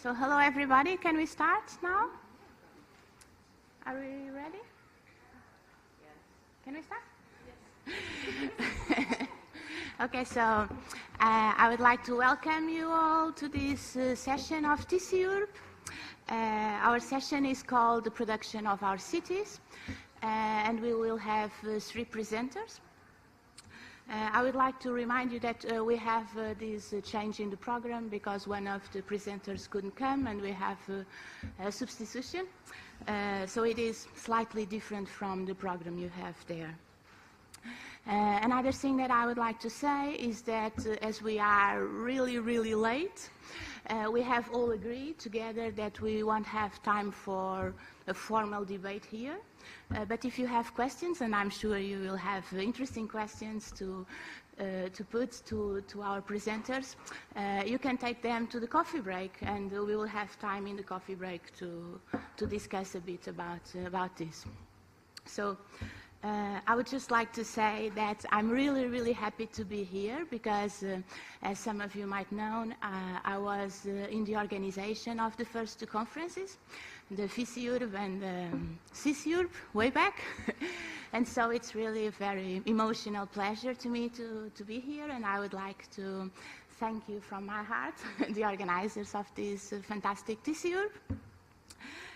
So hello everybody, can we start now? Are we ready? Yes. Can we start? Yes. Okay, so I would like to welcome you all to this session of TICYUrb'. Our session is called The Production of Our Cities, and we will have three presenters. I would like to remind you that we have this change in the program because one of the presenters couldn't come and we have a substitution. So it is slightly different from the program you have there. Another thing that I would like to say is that as we are really late, we have all agreed together that we won't have time for a formal debate here. But if you have questions, and I'm sure you will have interesting questions to put to our presenters, you can take them to the coffee break, and we will have time in the coffee break to discuss a bit about this. So I would just like to say that I'm really happy to be here because, as some of you might know, I was in the organization of the first two conferences, the TICYUrb' and CIES-IUL' way back. And so it's really a very emotional pleasure to me to be here, and I would like to thank you from my heart, the organizers of this fantastic TICYUrb'.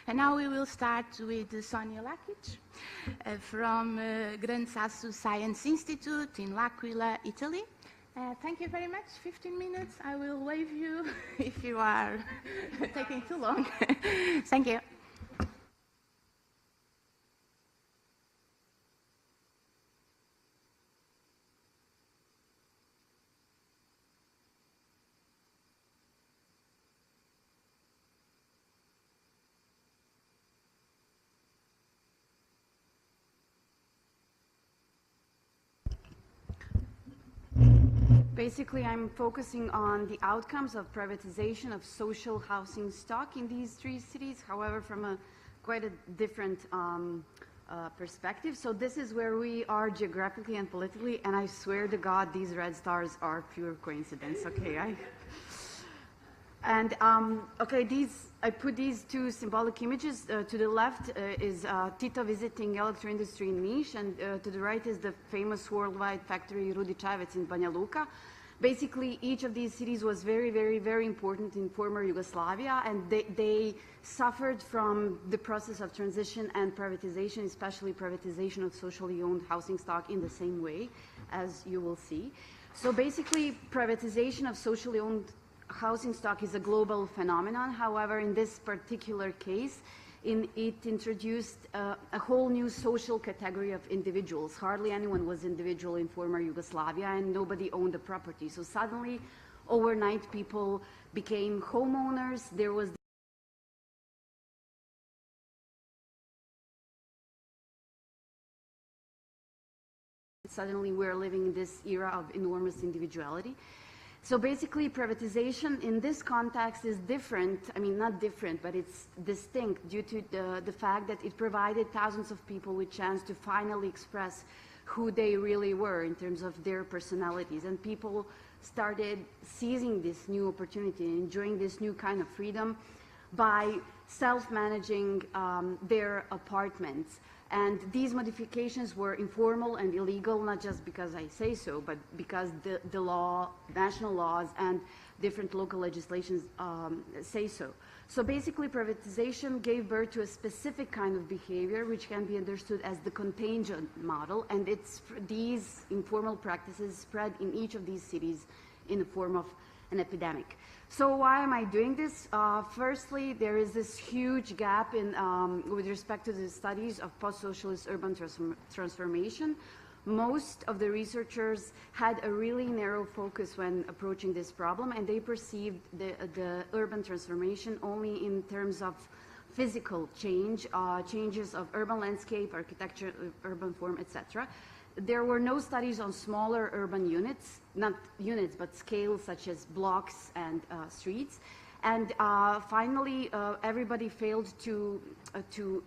And now we will start with SONJA LAKIC from GRZYS Science Institute in L'Aquila, Italy. Thank you very much. 15 minutes. I will wave you if you are taking too long. Thank you. Basically, I'm focusing on the outcomes of privatization of social housing stock in these three cities, however, from quite a different perspective. So this is where we are geographically and politically, and I swear to God, these red stars are pure coincidence, okay? I put these two symbolic images. To the left is Tito visiting electro-industry niche, and to the right is the famous worldwide factory GRZYS in Banja Luka. Basically, each of these cities was very important in former Yugoslavia, and they suffered from the process of transition and privatization, especially privatization of socially owned housing stock in the same way, as you will see. So basically, privatization of socially owned housing stock is a global phenomenon. However, in this particular case, it introduced a whole new social category of individuals. Hardly anyone was individual in former Yugoslavia, and nobody owned a property. So suddenly, overnight, people became homeowners. There was suddenly we're living in this era of enormous individuality. So basically, privatization in this context is different. I mean, not different, but it's distinct due to the fact that it provided thousands of people with chance to finally express who they really were in terms of their personalities. And people started seizing this new opportunity and enjoying this new kind of freedom by self-managing their apartments. And these modifications were informal and illegal, not just because I say so, but because the law, national laws, and different local legislations say so. So basically, privatization gave birth to a specific kind of behavior, which can be understood as the contagion model, and these informal practices spread in each of these cities in the form of an epidemic. So why am I doing this? Firstly, there is this huge gap with respect to the studies of post-socialist urban transformation. Most of the researchers had a really narrow focus when approaching this problem, and they perceived the urban transformation only in terms of physical change, changes of urban landscape, architecture, urban form, etc. There were no studies on smaller urban units, not units, but scales such as blocks and streets. And finally, everybody failed to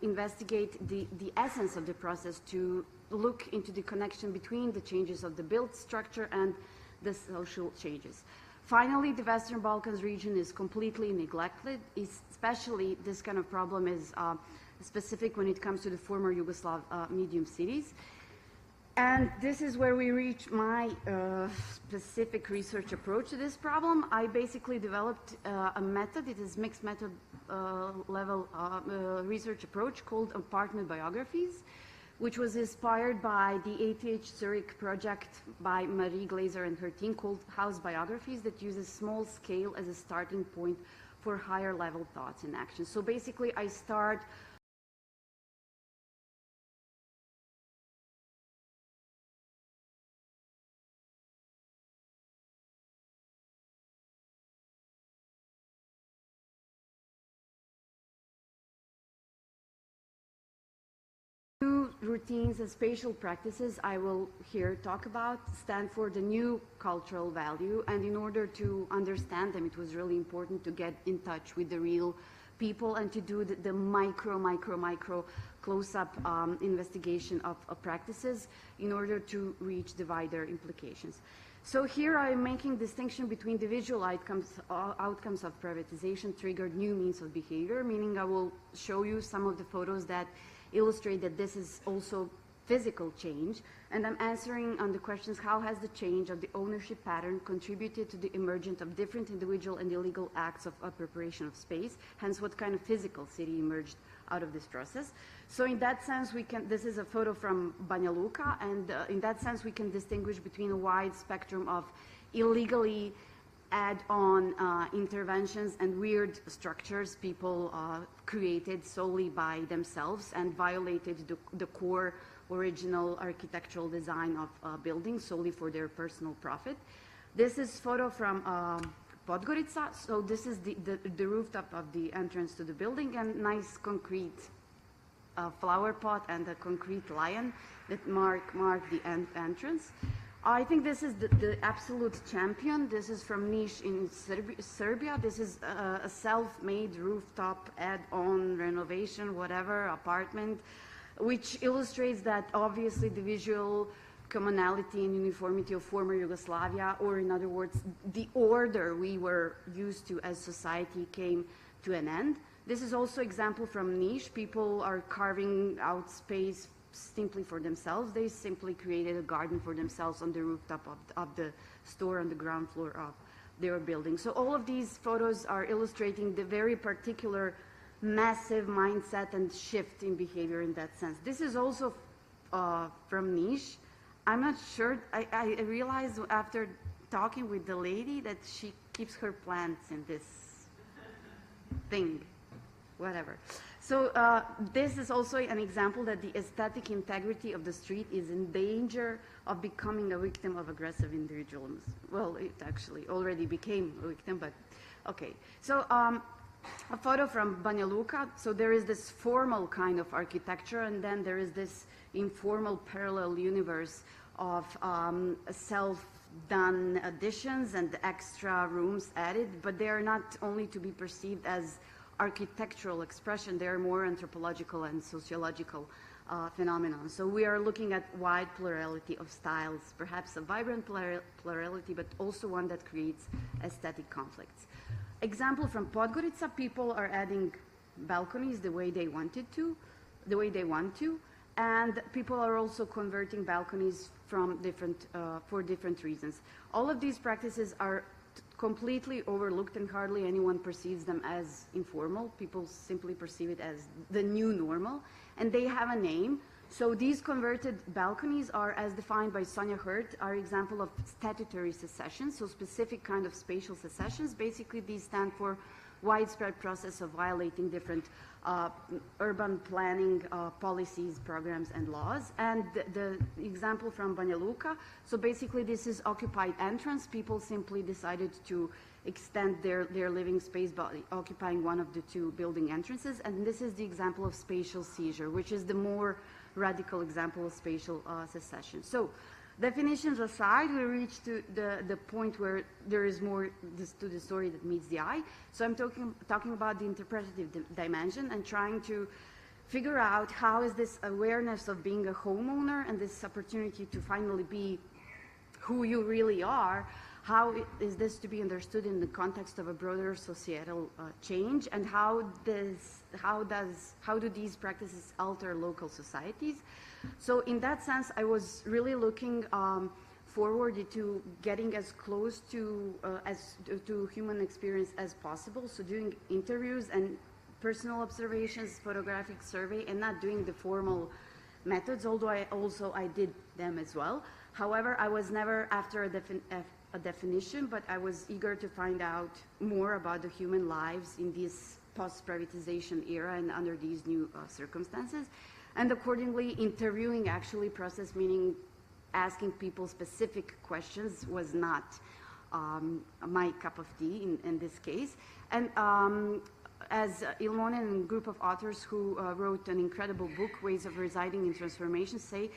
investigate the essence of the process, to look into the connection between the changes of the built structure and the social changes. Finally, the Western Balkans region is completely neglected, especially this kind of problem is specific when it comes to the former Yugoslav medium cities. And this is where we reach my specific research approach to this problem. I basically developed a method, it is mixed method level research approach called apartment biographies, which was inspired by the ATH Zurich project by Marie Glaser and her team called House Biographies that uses small scale as a starting point for higher level thoughts and actions. So basically I start routines and spatial practices I will here talk about stand for the new cultural value, and in order to understand them it was really important to get in touch with the real people and to do the micro close-up investigation of practices in order to reach the wider implications. So here I am making distinction between the visual outcomes of privatization triggered new means of behavior, meaning I will show you some of the photos that illustrate that this is also physical change, and I'm answering on the questions: how has the change of the ownership pattern contributed to the emergence of different individual and illegal acts of appropriation of space, hence what kind of physical city emerged out of this process. So in that sense we can, this is a photo from Banja Luka, and in that sense we can distinguish between a wide spectrum of illegally add-on interventions and weird structures people created solely by themselves and violated the core original architectural design of buildings solely for their personal profit. This is photo from Podgorica. So this is the rooftop of the entrance to the building, and nice concrete flower pot and a concrete lion that mark the entrance. I think this is the absolute champion. This is from Niš in Serbia. This is a self-made rooftop add-on renovation, whatever, apartment, which illustrates that obviously the visual commonality and uniformity of former Yugoslavia, or in other words, the order we were used to as society, came to an end. This is also example from Niš. People are carving out space simply for themselves. They simply created a garden for themselves on the rooftop of the store on the ground floor of their building. So all of these photos are illustrating the very particular massive mindset and shift in behavior in that sense. This is also from Niš. I'm not sure, I realized after talking with the lady that she keeps her plants in this thing, whatever. So this is also an example that the aesthetic integrity of the street is in danger of becoming a victim of aggressive individualism. Well, it actually already became a victim, but okay. So a photo from Banja Luka. So there is this formal kind of architecture, and then there is this informal parallel universe of self-done additions and extra rooms added, but they are not only to be perceived as architectural expression, they are more anthropological and sociological phenomenon. So we are looking at wide plurality of styles, perhaps a vibrant plurality, but also one that creates aesthetic conflicts. Example from Podgorica: people are adding balconies the way they want to, and people are also converting balconies from for different reasons. All of these practices are completely overlooked and hardly anyone perceives them as informal. People simply perceive it as the new normal, and they have a name. So these converted balconies are, as defined by Sonja Hurt, are example of statutory secessions, so specific kind of spatial secessions. Basically, these stand for widespread process of violating different urban planning policies, programs, and laws. And the example from Banja Luka, so basically this is occupied entrance. People simply decided to extend their living space by occupying one of the two building entrances. And this is the example of spatial seizure, which is the more radical example of spatial secession. So definitions aside, we reach to the point where there is more to the story that meets the eye. So I'm talking about the interpretative dimension and trying to figure out how is this awareness of being a homeowner and this opportunity to finally be who you really are, how is this to be understood in the context of a broader societal change, and how do these practices alter local societies? So in that sense, I was really looking forward to getting as close to human experience as possible. So doing interviews and personal observations, photographic survey, and not doing the formal methods, although I did them as well. However, I was never after a definition, but I was eager to find out more about the human lives in this post-privatization era and under these new circumstances. And accordingly, interviewing actually process, meaning asking people specific questions, was not my cup of tea in this case. And as Ilmone and a group of authors who wrote an incredible book, Ways of Residing in Transformation, say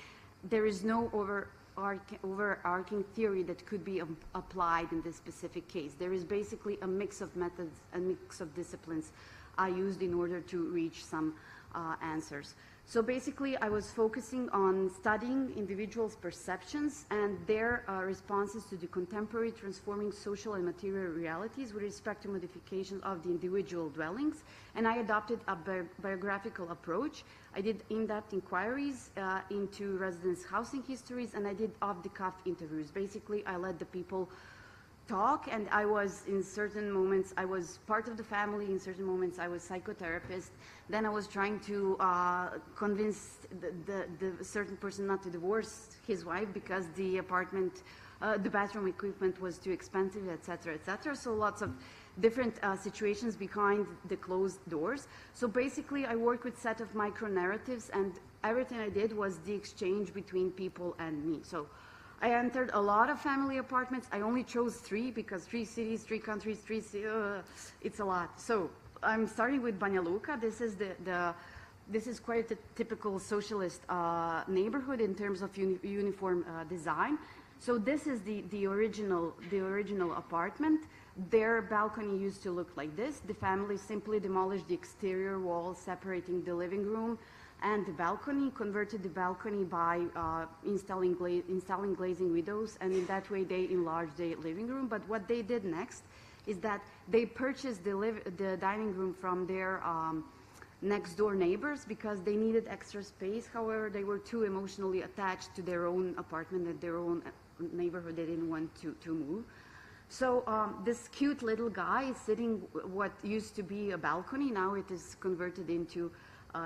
there is no overarching theory that could be applied in this specific case. There is basically a mix of methods, a mix of disciplines I used in order to reach some answers. So basically, I was focusing on studying individuals' perceptions and their responses to the contemporary transforming social and material realities with respect to modification of the individual dwellings. And I adopted a biographical approach. I did in-depth inquiries into residents' housing histories, and I did off-the-cuff interviews. Basically, I let the people talk, and I was, in certain moments, I was part of the family, in certain moments I was psychotherapist. Then I was trying to convince the certain person not to divorce his wife because the apartment, the bathroom equipment was too expensive, etc., etc. So lots of different situations behind the closed doors. So basically I worked with a set of micro-narratives, and everything I did was the exchange between people and me. So I entered a lot of family apartments. I only chose 3 because 3 cities, 3 countries, it's a lot. So I'm starting with Banja Luka. This is this is quite a typical socialist neighborhood in terms of uniform design. So this is the original apartment. Their balcony used to look like this. The family simply demolished the exterior wall separating the living room and the balcony, converted the balcony by installing glazing windows, and in that way they enlarged the living room. But what they did next is that they purchased the dining room from their next door neighbors because they needed extra space. However, they were too emotionally attached to their own apartment and their own neighborhood. They didn't want to move. So this cute little guy is sitting what used to be a balcony. Now it is converted into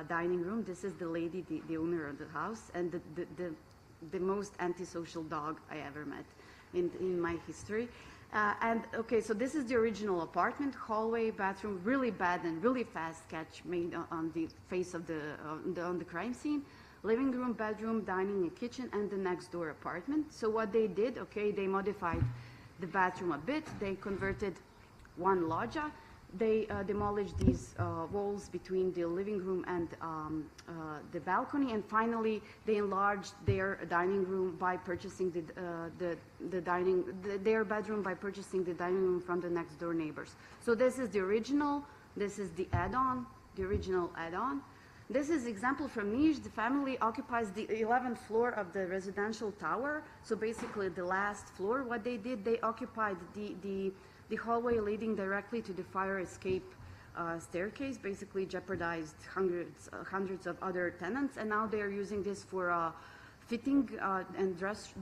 dining room. This is the lady, the owner of the house, and the most antisocial dog I ever met in my history. And okay, so this is the original apartment, hallway, bathroom, really bad and really fast sketch made on the face of on the crime scene. Living room, bedroom, dining, and kitchen, and the next door apartment. So what they did, okay, they modified the bathroom a bit. They converted one loggia. They demolished these walls between the living room and the balcony, and finally they enlarged their dining room by purchasing their bedroom by purchasing the dining room from the next door neighbors. So this is the original. This is the add-on, the original add-on. This is example from Niš. The family occupies the 11th floor of the residential tower. So basically the last floor. What they did, they occupied the hallway leading directly to the fire escape staircase, basically jeopardized hundreds of other tenants, and now they're using this for fitting and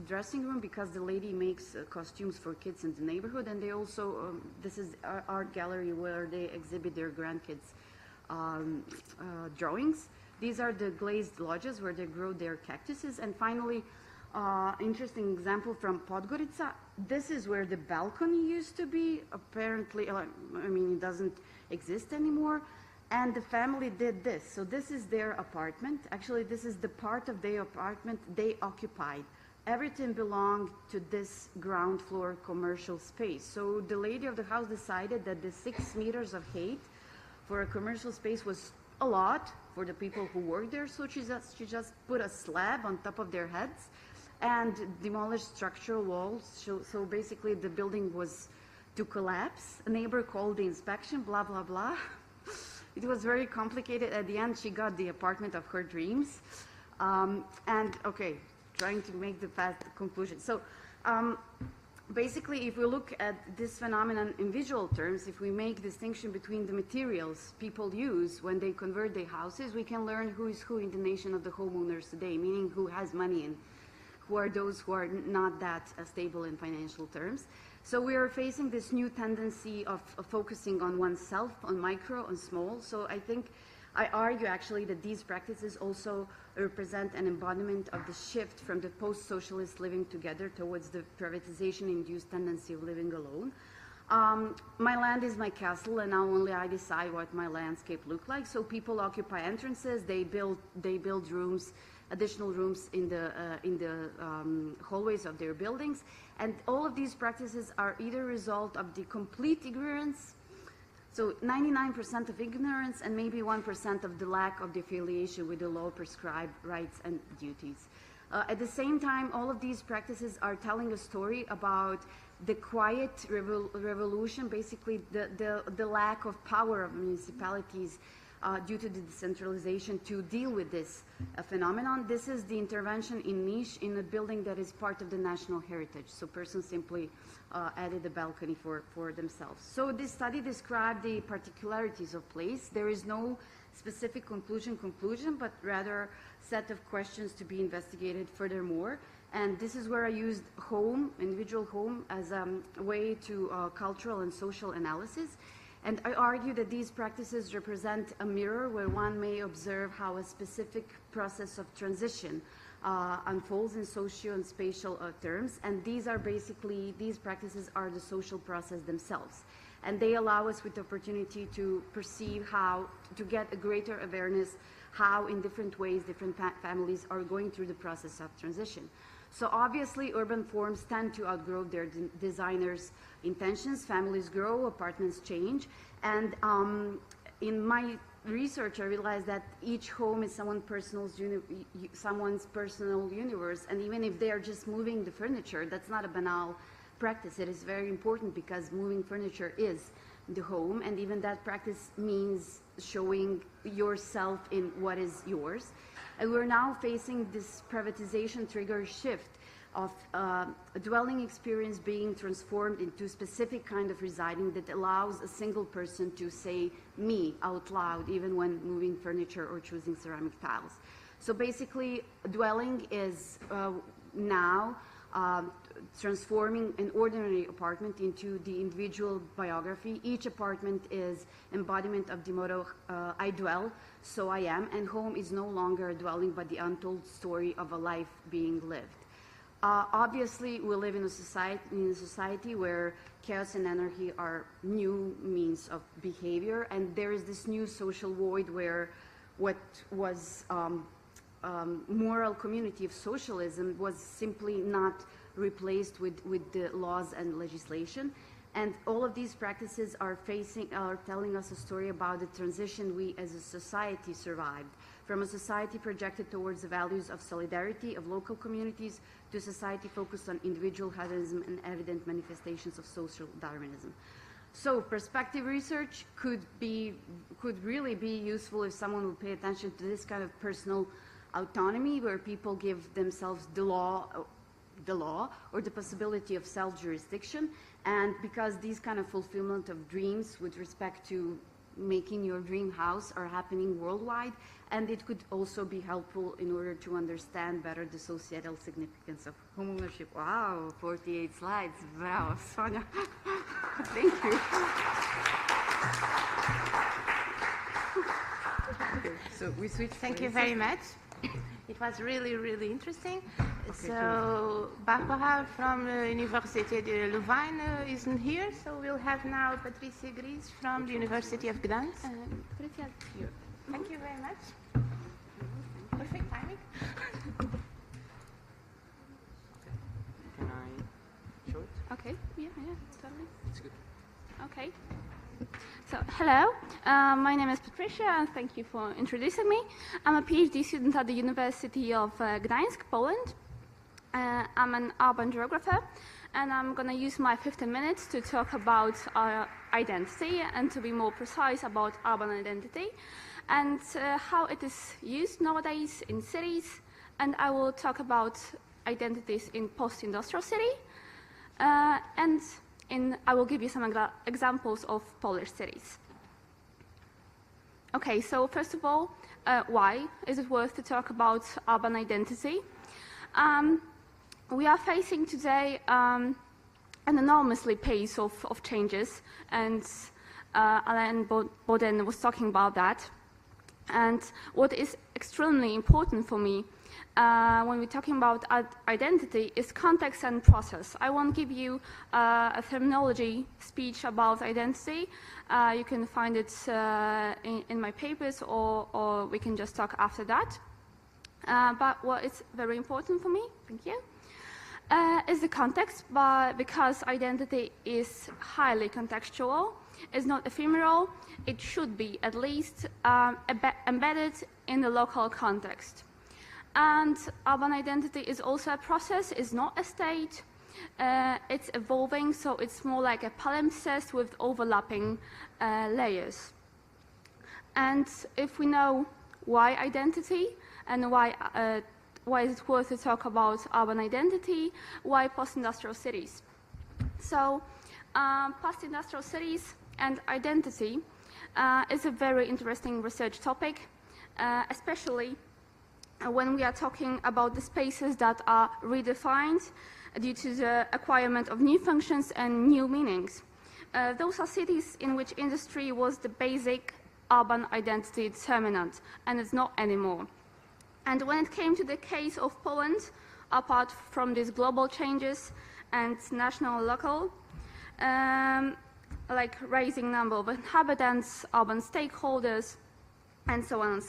dressing room because the lady makes costumes for kids in the neighborhood, and they also, this is art gallery where they exhibit their grandkids' drawings. These are the glazed lodges where they grow their cactuses, and finally, interesting example from Podgorica. This is where the balcony used to be. Apparently, I mean, it doesn't exist anymore. And the family did this. So this is their apartment. Actually, this is the part of their apartment they occupied. Everything belonged to this ground floor commercial space. So the lady of the house decided that the 6 meters of height for a commercial space was a lot for the people who work there. So she just put a slab on top of their heads and demolished structural walls. So basically the building was to collapse. A neighbor called the inspection, blah, blah, blah. It was very complicated. At the end, she got the apartment of her dreams. And okay, trying to make the fast conclusion. So basically, if we look at this phenomenon in visual terms, if we make distinction between the materials people use when they convert their houses, we can learn who is who in the nation of the homeowners today, meaning who has money and who are those who are not that stable in financial terms. So we are facing this new tendency of focusing on oneself, on micro, on small. So I argue actually that these practices also represent an embodiment of the shift from the post-socialist living together towards the privatization-induced tendency of living alone. My land is my castle, and now only I decide what my landscape look like. So people occupy entrances, they build rooms, additional rooms in the hallways of their buildings, and all of these practices are either a result of the complete ignorance, so 99% of ignorance, and maybe 1% of the lack of the affiliation with the law prescribed rights and duties. At the same time, all of these practices are telling a story about the quiet revolution, basically the lack of power of municipalities due to the decentralization to deal with this phenomenon. This is the intervention in niche in a building that is part of the national heritage. So persons simply added a balcony for themselves. So this study described the particularities of place. There is no specific conclusion, but rather set of questions to be investigated furthermore. And this is where I used home, individual home, as a way to cultural and social analysis. And I argue that these practices represent a mirror where one may observe how a specific process of transition unfolds in socio and spatial terms. And these practices are the social process themselves. And they allow us with the opportunity to perceive how, to get a greater awareness how in different ways different families are going through the process of transition. So obviously urban forms tend to outgrow their designers' intentions, families grow, apartments change, and in my research I realized that each home is someone's personal universe, and even if they are just moving the furniture, that's not a banal practice. It is very important because moving furniture is the home, and even that practice means showing yourself in what is yours. And we're now facing this privatization trigger shift of a dwelling experience being transformed into a specific kind of residing that allows a single person to say me out loud, even when moving furniture or choosing ceramic tiles. So basically, dwelling is now transforming an ordinary apartment into the individual biography. Each apartment is embodiment of the motto, I dwell, so I am, and home is no longer a dwelling, but the untold story of a life being lived. Obviously, we live in a society where chaos and anarchy are new means of behavior, and there is this new social void where what was moral community of socialism was simply not replaced with the laws and legislation. And all of these practices are telling us a story about the transition we as a society survived, from a society projected towards the values of solidarity of local communities to a society focused on individual hedonism and evident manifestations of social Darwinism. So perspective research could really be useful if someone would pay attention to this kind of personal autonomy where people give themselves the law or the possibility of self-jurisdiction, and because these kind of fulfillment of dreams with respect to making your dream house are happening worldwide, and it could also be helpful in order to understand better the societal significance of homeownership. Wow, 48 slides. Bravo, Sonja. Thank you. Okay, so we switch. Thank you very much. It was really, really interesting. Okay, so Barbara from the University of Louvain isn't here, so we'll have now PATRYCJA GRZYS from the University of Gdansk. Thank you very much. Perfect timing. Can I show it? Okay, yeah, totally. It's good. Okay. So, hello, my name is PATRYCJA, and thank you for introducing me. I'm a PhD student at the University of Gdansk, Poland. I'm an urban geographer, and I'm going to use my 15 minutes to talk about our identity, and to be more precise about urban identity, and how it is used nowadays in cities. And I will talk about identities in post-industrial city, and I will give you some examples of Polish cities. Okay, so first of all, why is it worth to talk about urban identity? We are facing today an enormously pace of changes, and Alain Boden was talking about that. And what is extremely important for me when we're talking about identity is context and process. I won't give you a terminology speech about identity. You can find it in my papers, or we can just talk after that. But what is very important for me, thank you, is the context, because identity is highly contextual. It's not ephemeral. It should be at least embedded in the local context. And urban identity is also a process. It's not a state. It's evolving, so it's more like a palimpsest with overlapping layers. And if we know why identity and why is it worth to talk about urban identity, why post-industrial cities? So post-industrial cities and identity is a very interesting research topic, especially when we are talking about the spaces that are redefined due to the acquirement of new functions and new meanings. Those are cities in which industry was the basic urban identity determinant, and it's not anymore. And when it came to the case of Poland, apart from these global changes and national and local, like raising number of inhabitants, urban stakeholders, and so on,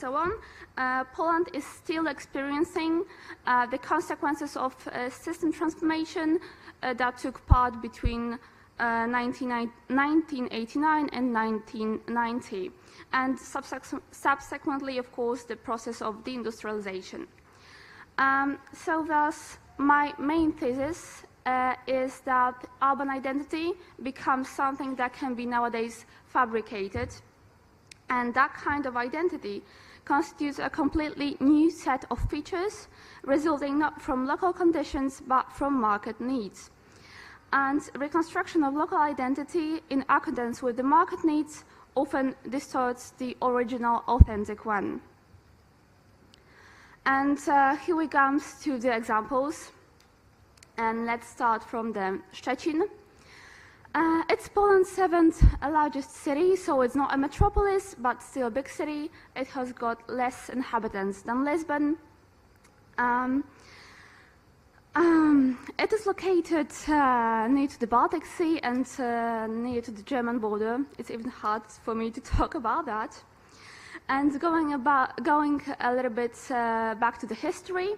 Poland is still experiencing the consequences of system transformation that took part between 1989 and 1990, and subsequently, of course, the process of deindustrialization. So thus, my main thesis is that urban identity becomes something that can be nowadays fabricated, and that kind of identity constitutes a completely new set of features resulting not from local conditions but from market needs. And reconstruction of local identity in accordance with the market needs often distorts the original authentic one. And here we come to the examples. And let's start from the Szczecin. It's Poland's 7th largest city, so it's not a metropolis, but still a big city. It has got less inhabitants than Lisbon. It is located near to the Baltic Sea and near to the German border. It's even hard for me to talk about that. And going a little bit back to the history,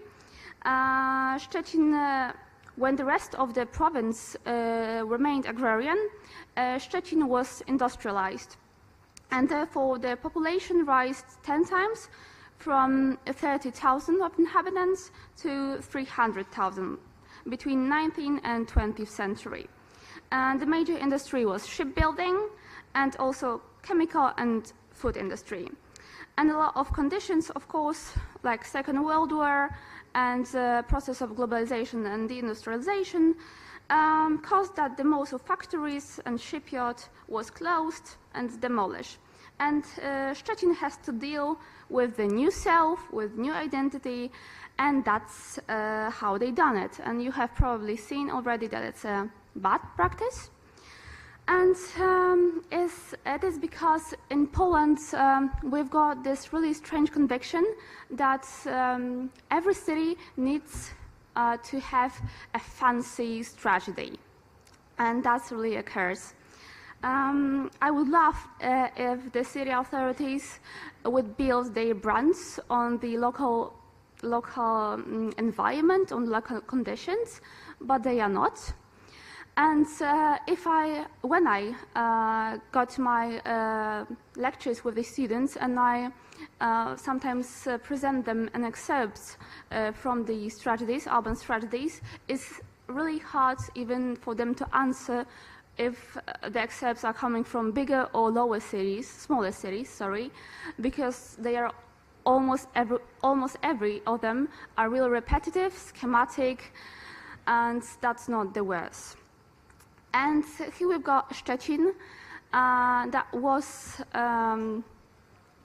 Szczecin, when the rest of the province remained agrarian, Szczecin was industrialized, and therefore the population rose 10 times, from 30,000 of inhabitants to 300,000 between 19th and 20th century. And the major industry was shipbuilding and also chemical and food industry. And a lot of conditions, of course, like Second World War and the process of globalization and deindustrialization, caused that the most of factories and shipyard was closed and demolished. And Szczecin has to deal with the new self, with new identity, and that's how they done it. And you have probably seen already that it's a bad practice. And it is because in Poland we've got this really strange conviction that every city needs to have a fancy strategy, and that's really occurs. I would love if the city authorities would build their brands on the local environment, on local conditions, but they are not. And when I got my lectures with the students, and I sometimes present them an excerpts from the strategies, urban strategies, it's really hard even for them to answer if the excerpts are coming from bigger or smaller cities, sorry, because they are almost every of them are really repetitive, schematic, and that's not the worst. And here we've got Szczecin,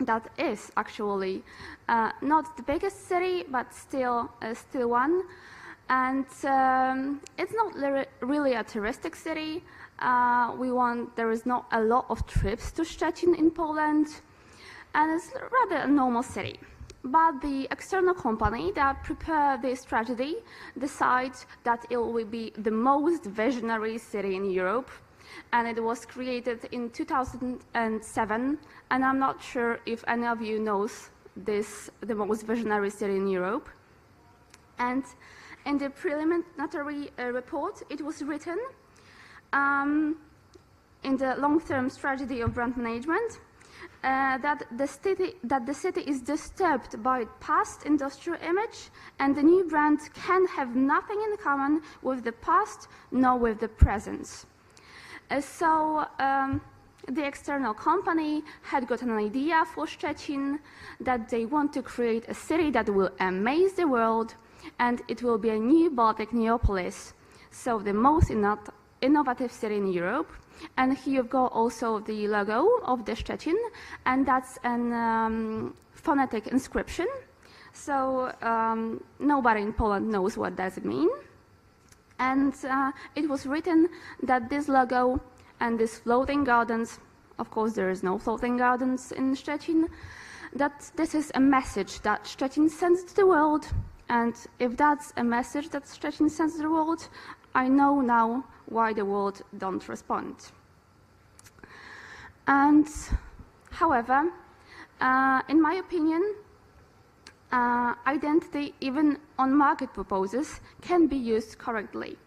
that is actually not the biggest city, but still one. And it's not really a touristic city. There is not a lot of trips to Szczecin in Poland, and it's rather a normal city. But the external company that prepared this tragedy decides that it will be the most visionary city in Europe, and it was created in 2007, and I'm not sure if any of you knows this, the most visionary city in Europe. And in the preliminary report, it was written in the long-term strategy of brand management that the city is disturbed by past industrial image, and the new brand can have nothing in common with the past nor with the present. So the external company had got an idea for Szczecin, that they want to create a city that will amaze the world, and it will be a new Baltic Neopolis, so the most innovative city in Europe. And here you've got also the logo of the Szczecin, and that's an phonetic inscription. So nobody in Poland knows what does it mean. And it was written that this logo and these floating gardens, of course there is no floating gardens in Szczecin, that this is a message that Szczecin sends to the world. And if that's a message that Szczecin sends to the world, I know now why the world don't respond. And however, in my opinion, identity, even on market purposes, can be used correctly,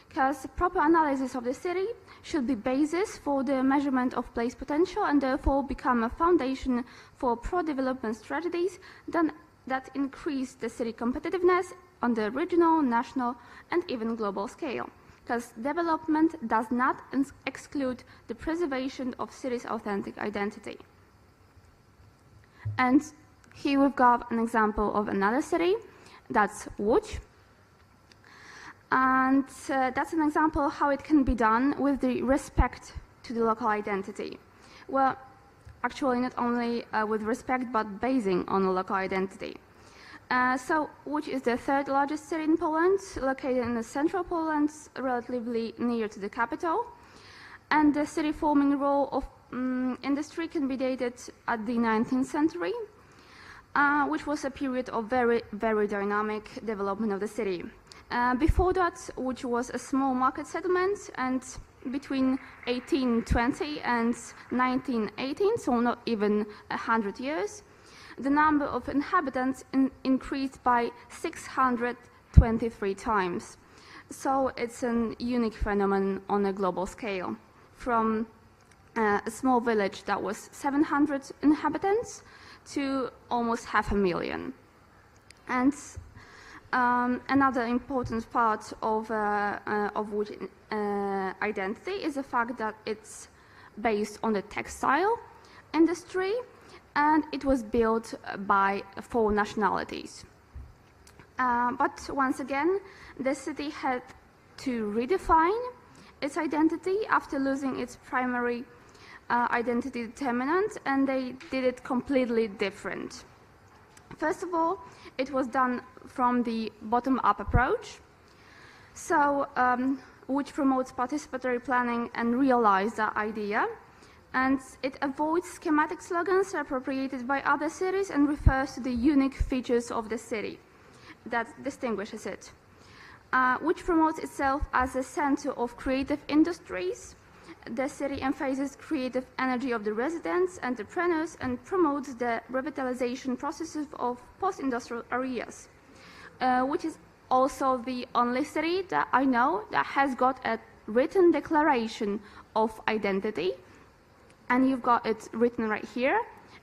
because proper analysis of the city should be basis for the measurement of place potential, and therefore become a foundation for pro-development strategies that increase the city competitiveness on the regional, national, and even global scale, because development does not exclude the preservation of city's authentic identity. And here we've got an example of another city, that's Łódź. And that's an example how it can be done with the respect to the local identity. Well, actually not only with respect, but basing on a local identity. So Łódź is the third largest city in Poland, located in the central Poland, relatively near to the capital. And the city forming role of industry can be dated at the 19th century, which was a period of very, very dynamic development of the city. Before that, Łódź was a small market settlement, and between 1820 and 1918, so not even 100 years, the number of inhabitants increased by 623 times. So it's a unique phenomenon on a global scale, from a small village that was 700 inhabitants to almost 500,000. And another important part of Łódź identity is the fact that it's based on the textile industry, and it was built by 4 nationalities. But once again, the city had to redefine its identity after losing its primary identity determinant, and they did it completely different. First of all, it was done from the bottom-up approach, so which promotes participatory planning and realize that idea, and it avoids schematic slogans appropriated by other cities and refers to the unique features of the city that distinguishes it, which promotes itself as a center of creative industries. The city emphasizes creative energy of the residents, entrepreneurs, and promotes the revitalization processes of post-industrial areas, which is also the only city that I know that has got a written declaration of identity, and you've got it written right here.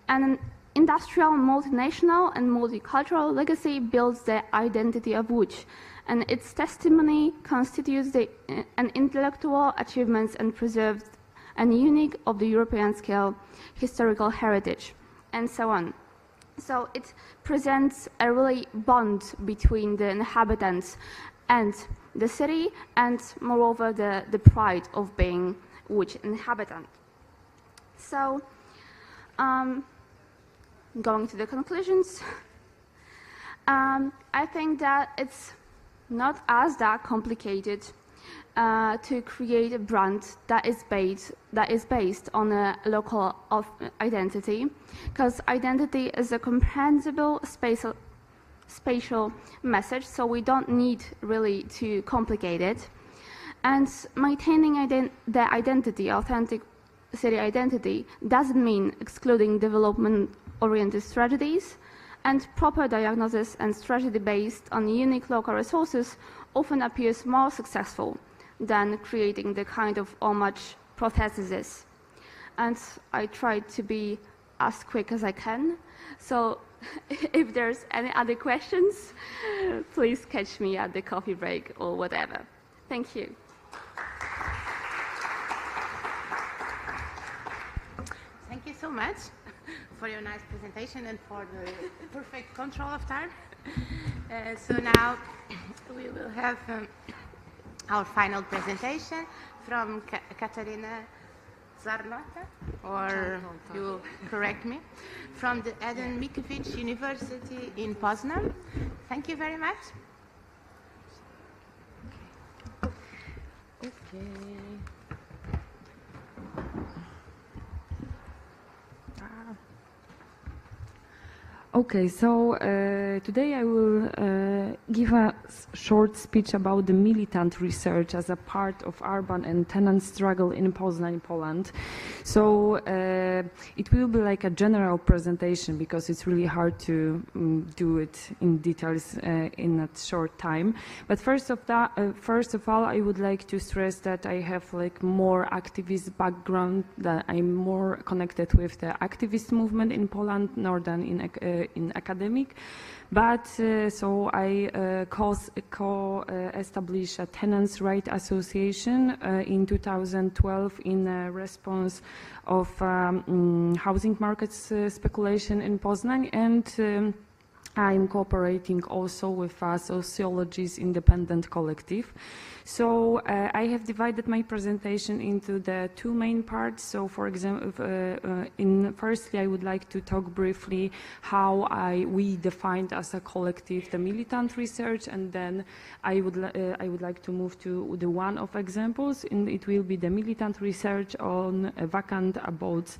And an industrial, multinational, and multicultural legacy builds the identity of Łódź, and its testimony constitutes an intellectual achievements and preserves an unique of the European scale historical heritage, and so on. So it presents a really bond between the inhabitants and the city, and moreover the pride of being which inhabitant. So, going to the conclusions, I think that it's not as that complicated to create a brand that is based on a local identity, because identity is a comprehensible spatial message, so we don't need really to complicate it. And maintaining the identity, authentic city identity, doesn't mean excluding development-oriented strategies, and proper diagnosis and strategy based on unique local resources often appears more successful than creating the kind of homage prothesis. And I tried to be as quick as I can, so if there's any other questions, please catch me at the coffee break or whatever. Thank you. Thank you so much for your nice presentation and for the perfect control of time. So now we will have our final presentation from Katarzyna CZARNOTA, or you will correct me, from the Mickiewicz University in Poznań. Thank you very much. Okay. Okay, so today I will give a short speech about the militant research as a part of urban and tenant struggle in Poznań, Poland. So it will be like a general presentation because it's really hard to do it in details in a short time. But first of all, I would like to stress that I have like more activist background, that I'm more connected with the activist movement in Poland more than in academic, but so I co-established a Tenants' Right Association in 2012 in response of housing markets speculation in Poznań, and I'm cooperating also with a sociology's independent collective. So I have divided my presentation into the two main parts. So for example, firstly I would like to talk briefly how we defined as a collective the militant research, and then I would like to move to the one of examples, and it will be the militant research on vacant abodes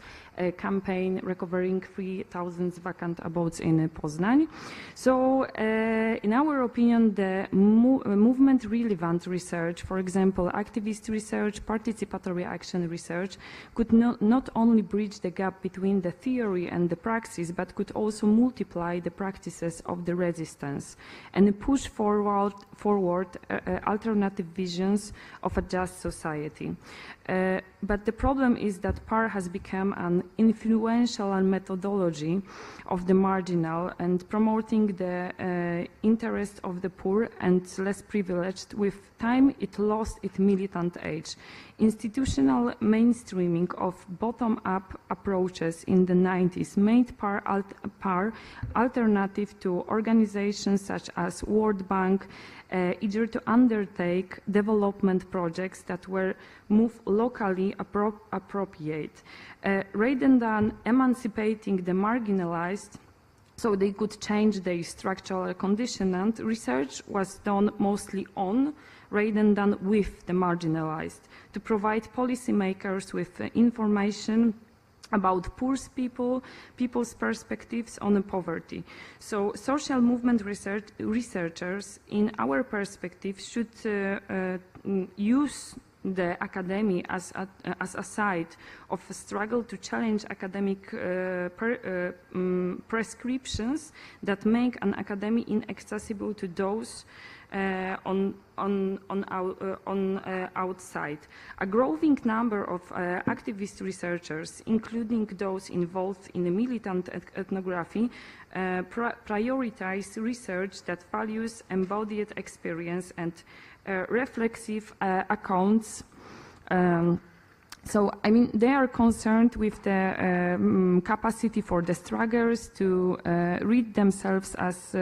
campaign recovering 3,000 vacant abodes in Poznań. So in our opinion, the movement relevant research, for example, activist research, participatory action research, could not only bridge the gap between the theory and the praxis, but could also multiply the practices of the resistance and push forward alternative visions of a just society. But the problem is that PAR has become an influential methodology of the marginal and promoting the interest of the poor and less privileged. With time, it lost its militant age. Institutional mainstreaming of bottom-up approaches in the 90s made PAR alternative to organizations such as World Bank, eager to undertake development projects that were moved locally appropriate. Rather than emancipating the marginalized, so they could change their structural condition, and research was done mostly on rather than with the marginalized, to provide policymakers with information about poor people's perspectives on poverty. So social movement researchers, in our perspective, should use the academy as a site of a struggle to challenge academic prescriptions that make an academy inaccessible to those outside. A growing number of activist researchers, including those involved in the militant ethnography, prioritize research that values embodied experience and reflexive accounts. So, I mean, they are concerned with the capacity for the strugglers to read themselves as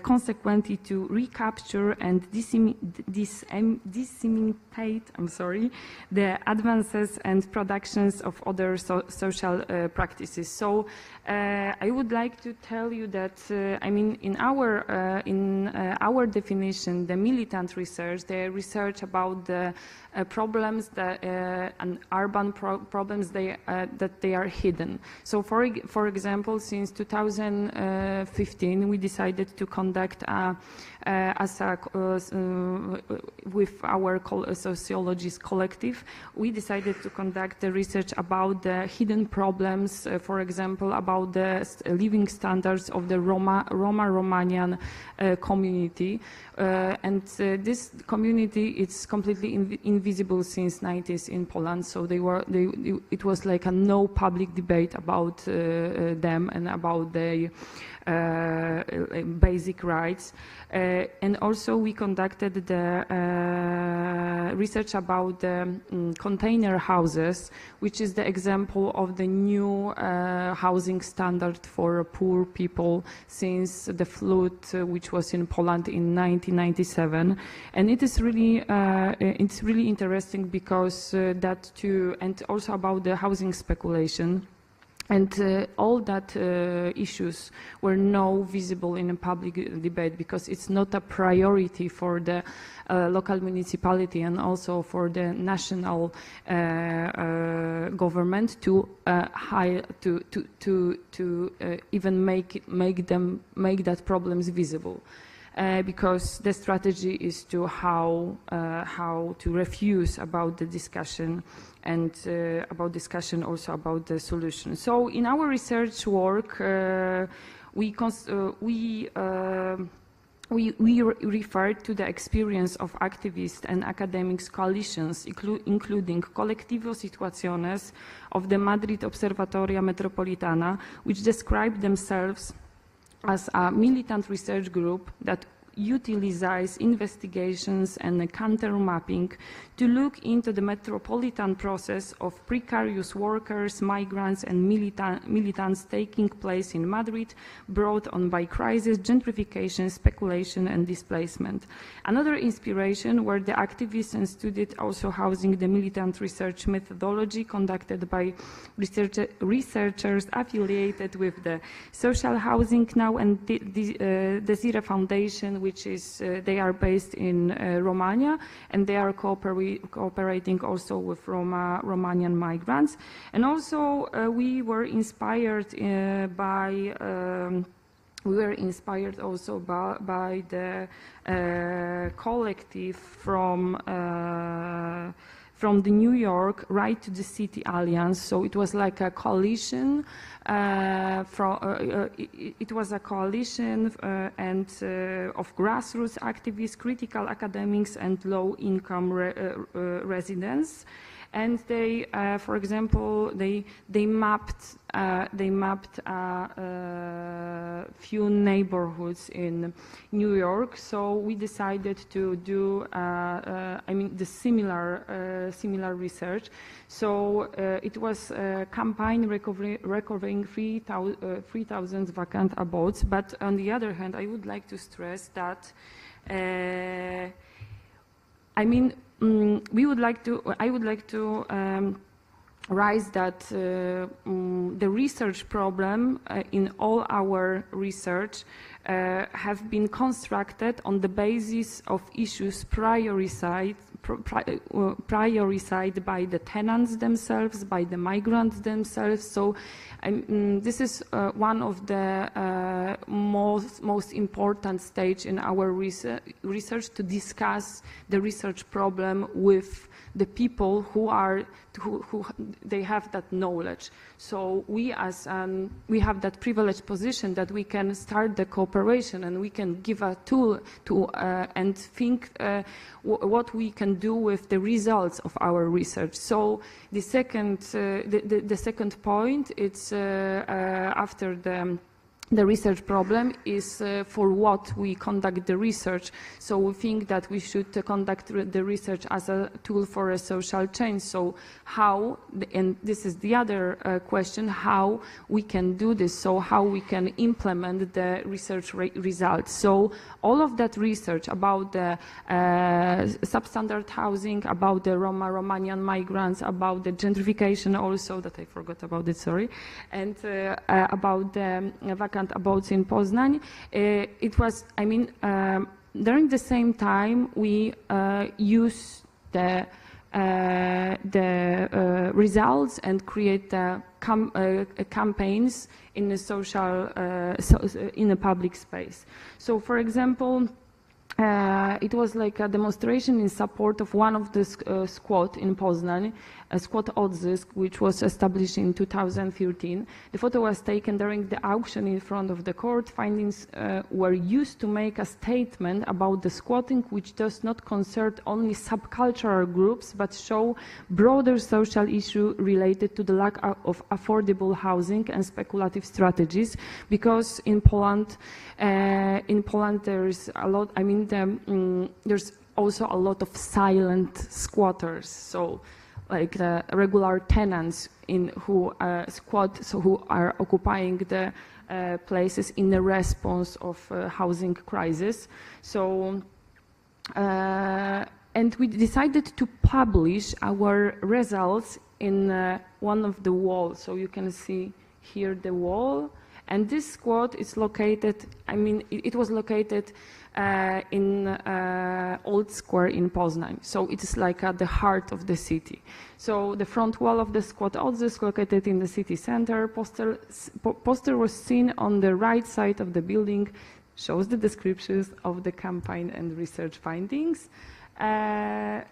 consequently to recapture and disseminate, the advances and productions of other social practices. So I would like to tell you that in our definition, the militant research, the research about the problems that and urban problems that they are hidden. So for example, since 2015, we decided to conduct with our sociologist collective, we decided to conduct the research about the hidden problems, for example, about the living standards of the Romanian community. And this community, it's completely invisible since 90s in Poland. So it was like a no public debate about them and about their basic rights. And also we conducted the research about the container houses, which is the example of the new housing standard for poor people since the flood which was in Poland in 1997. And it is really it's really interesting because that too, and also about the housing speculation. And all that issues were now visible in a public debate because it's not a priority for the local municipality and also for the national government to even make that problems visible. Because the strategy is to how to refuse about the discussion and about discussion also about the solution. So in our research work, we referred to the experience of activists and academics coalitions, including Colectivo Situaciones of the Madrid Observatoria Metropolitana, which described themselves as a militant research group that utilizes investigations and counter mapping to look into the metropolitan process of precarious workers, migrants and militants taking place in Madrid, brought on by crisis, gentrification, speculation and displacement. Another inspiration were the activists and students also housing the militant research methodology conducted by researchers affiliated with the Social Housing Now and the Desire Foundation, which is, they are based in Romania, and they are cooperating also with Romanian migrants. And also we were inspired by the collective from the New York Right to the City Alliance. So it was like a coalition. It was a coalition of grassroots activists, critical academics, and low-income residents. And they, for example, they mapped few neighborhoods in New York. So we decided to do, the similar research. So it was a campaign recovering 3,000 vacant abodes. But on the other hand, I would like to stress that. I would like to raise that the research problem in all our research have been constructed on the basis of issues prioritized by the tenants themselves, by the migrants themselves. So this is one of the most important stage in our research to discuss the research problem with the people who they have that knowledge. So we have that privileged position that we can start the cooperation and we can give a tool to and think what we can do with the results of our research. So the second point, it's after the the research problem is for what we conduct the research. So we think that we should conduct the research as a tool for a social change. So how, and this is the other question, how we can do this, so how we can implement the research results. So all of that research about the substandard housing, about the Romanian migrants, about the gentrification also, that I forgot about it, sorry, and about the vacant abodes in Poznań. It was, I mean, during the same time we use the results and create campaigns in the social, in a public space. So, for example, it was like a demonstration in support of one of the squad in Poznań, a squad Odzysk, which was established in 2013. The photo was taken during the auction in front of the court. Findings were used to make a statement about the squatting, which does not concern only subcultural groups, but show broader social issue related to the lack of affordable housing and speculative strategies. Because in Poland there's a lot, I mean, there's also a lot of silent squatters. So, like the regular tenants who squat, so who are occupying the places in the response of housing crisis. So, and we decided to publish our results in one of the walls. So you can see here the wall. And this squad is located, I mean, it was located in Old Square in Poznań. So it is like at the heart of the city. So the front wall of the squad is located in the city center. Poster was seen on the right side of the building, shows the descriptions of the campaign and research findings. And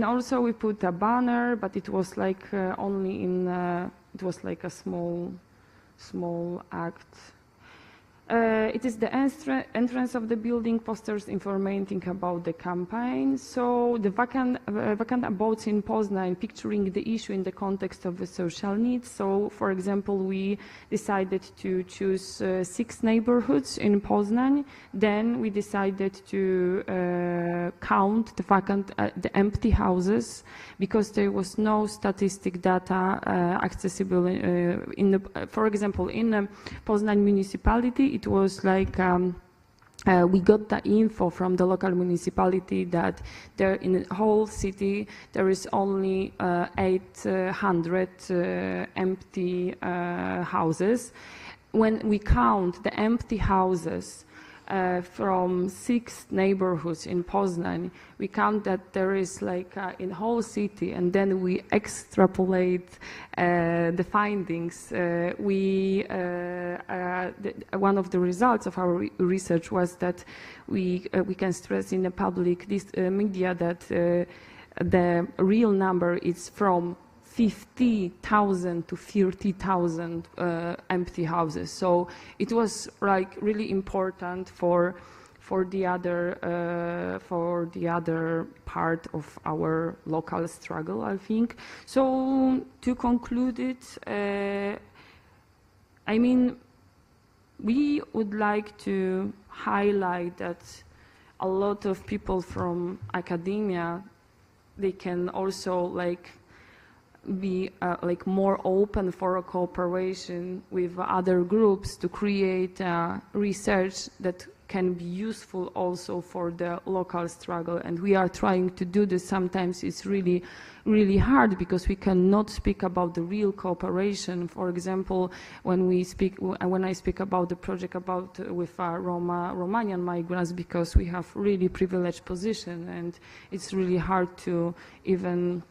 also we put a banner, but it was like only in, it was like a small act. It is the entrance of the building, posters informating about the campaign. So the vacant abodes in Poznań, picturing the issue in the context of the social needs. So, for example, we decided to choose 6 neighborhoods in Poznań. Then we decided to count the empty houses, because there was no statistic data accessible for example, in Poznań municipality. It was like we got the info from the local municipality that there in the whole city there is only 800 empty houses. When we count the empty houses from 6 neighborhoods in Poznań, we count that there is like in whole city, and then we extrapolate the findings. One of the results of our research was that we can stress in the public media that the real number is from 50,000 to 30,000 empty houses. So it was like really important for the other part of our local struggle, I think. So to conclude it, I mean, we would like to highlight that a lot of people from academia, they can also like be like more open for a cooperation with other groups to create research that can be useful also for the local struggle. And we are trying to do this. Sometimes it's really, really hard because we cannot speak about the real cooperation. For example, when I speak about the project with Romanian migrants, because we have really privileged position, and it's really hard to even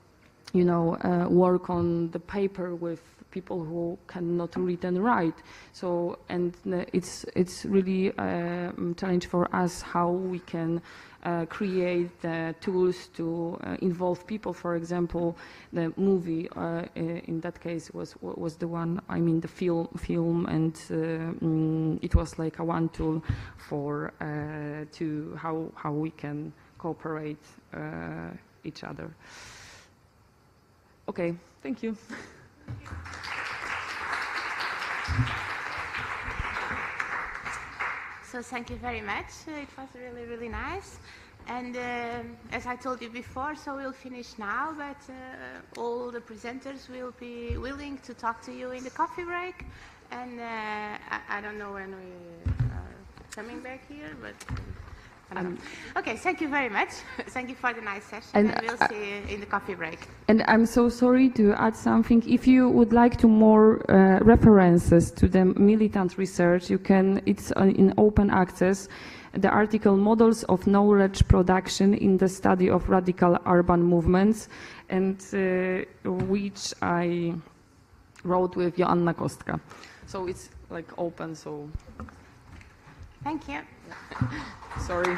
work on the paper with people who cannot read and write. So, and it's really a challenge for us how we can create tools to involve people. For example, the movie in that case was the one, I mean the film, and it was like a one tool for to how we can cooperate each other. Okay, thank you. So thank you very much. It was really, really nice. And as I told you before, so we'll finish now, but all the presenters will be willing to talk to you in the coffee break. And I don't know when we are coming back here, but I don't know. Okay, thank you very much. Thank you for the nice session, and we'll see you in the coffee break. And I'm so sorry to add something. If you would like to more references to the Militant research, you can, it's in open access, the article Models of Knowledge Production in the Study of Radical Urban Movements, and which I wrote with Joanna Kostka. So it's like open, so. Thank you. Sorry.